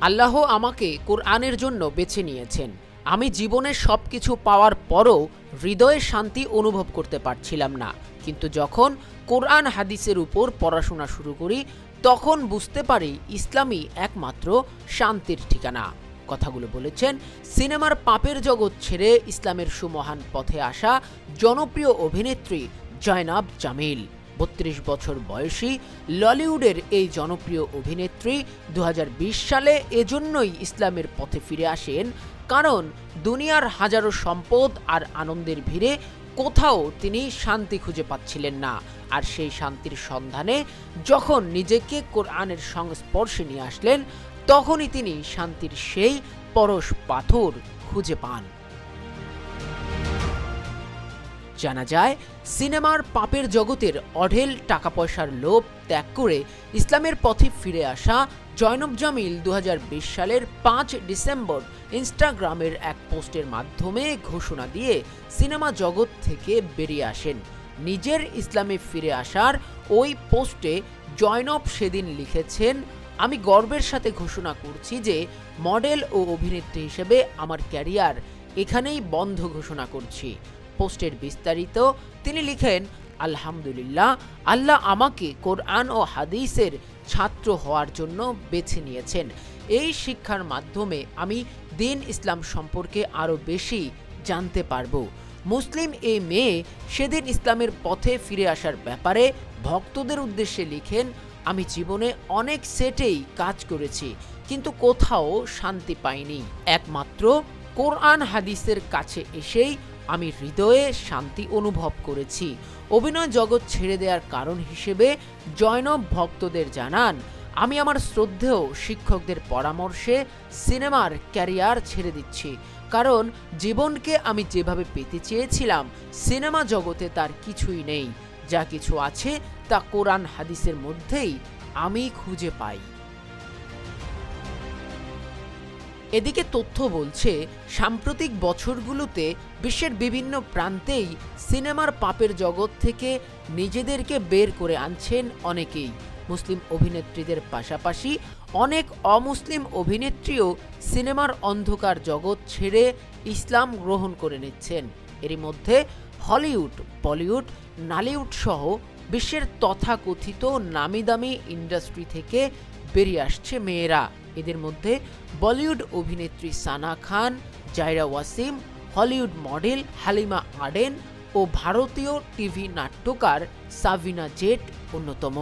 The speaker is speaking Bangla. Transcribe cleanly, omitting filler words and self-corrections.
আল্লাহ আমাকে কোরআনের জন্য বেছে নিয়েছেন। আমি জীবনে সবকিছু পাওয়ার পরও হৃদয়ে শান্তি অনুভব করতে পারছিলাম না, কিন্তু যখন কোরআন হাদিসের উপর পড়াশোনা শুরু করি তখন বুঝতে পারি ইসলামই একমাত্র শান্তির ঠিকানা। কথাগুলো বলেছেন সিনেমার পাপের জগৎ ছেড়ে ইসলামের সুমহান পথে আসা জনপ্রিয় অভিনেত্রী জয়নাব জামিল। ৩২ বছর বয়সী ললিউডের এই জনপ্রিয় অভিনেত্রী ২০২০ সালে এজন্যই ইসলামের পথে ফিরে আসেন, কারণ দুনিয়ার হাজারো সম্পদ আর আনন্দের ভিড়ে কোথাও তিনি শান্তি খুঁজে পাচ্ছিলেন না। আর সেই শান্তির সন্ধানে যখন নিজেকে কোরআনের সংস্পর্শে নিয়ে আসলেন, তখনই তিনি শান্তির সেই পরশ পাথর খুঁজে পান। জানা যায়, সিনেমার পাপের জগতের অঢেল টাকা পয়সার লোভ ত্যাগ করে ইসলামের পথে ফিরে আসা জয়নব জামিল ২০২০ সালের ৫ ডিসেম্বর ইনস্টাগ্রামের এক পোস্টের মাধ্যমে ঘোষণা দিয়ে সিনেমা জগৎ থেকে বেরিয়ে আসেন। নিজের ইসলামে ফিরে আসার ওই পোস্টে জয়নব সেদিন লিখেছেন, আমি গর্বের সাথে ঘোষণা করছি যে মডেল ও অভিনেত্রী হিসেবে আমার ক্যারিয়ার এখানেই বন্ধ ঘোষণা করছি। পোস্টের বিস্তারিত তিনি লিখেন, আলহামদুলিল্লাহ, আল্লাহ আমাকে কোরআন ও হাদিসের ছাত্র হওয়ার জন্য বেছে নিয়েছেন। এই শিক্ষার মাধ্যমে আমি দ্বীন ইসলাম সম্পর্কে আরও বেশি জানতে পারব। মুসলিম এই মেয়ে সেদিন ইসলামের পথে ফিরে আসার ব্যাপারে ভক্তদের উদ্দেশ্যে লিখেন, আমি জীবনে অনেক সেটেই কাজ করেছি, কিন্তু কোথাও শান্তি পাইনি। একমাত্র কোরআন হাদিসের কাছে এসেই আমি হৃদয়ে শান্তি অনুভব করেছি। অভিনয় জগৎ ছেড়ে দেওয়ার কারণ হিসেবে জয়নব ভক্তদের জানান, আমি আমার শ্রদ্ধেয় শিক্ষকদের পরামর্শে সিনেমার ক্যারিয়ার ছেড়ে দিচ্ছি, কারণ জীবনকে আমি যেভাবে পেতে চেয়েছিলাম সিনেমা জগতে তার কিছুই নেই। যা কিছু আছে তা কোরআন হাদিসের মধ্যেই আমি খুঁজে পাই। এদিকে তথ্য বলছে, সাম্প্রতিক বছরগুলোতে বিশ্বের বিভিন্ন প্রান্তেই সিনেমার পাপের জগৎ থেকে নিজেদেরকে বের করে আনছেন অনেকেই। মুসলিম অভিনেত্রীদের পাশাপাশি অনেক অমুসলিম অভিনেত্রীও সিনেমার অন্ধকার জগৎ ছেড়ে ইসলাম গ্রহণ করে নিচ্ছেন। এরই মধ্যে হলিউড, বলিউড, নালিউড সহ বিশ্বের তথাকথিত নামি দামি ইন্ডাস্ট্রি থেকে বেরিয়ে আসছে মেয়েরা। এদের মধ্যে বলিউড অভিনেত্রী সানা খান, জায়রা ওয়াসিম, হলিউড মডেল হালিমা আডেন ও ভারতীয় টিভি নাট্যকার সাবিনা জেট অন্যতম।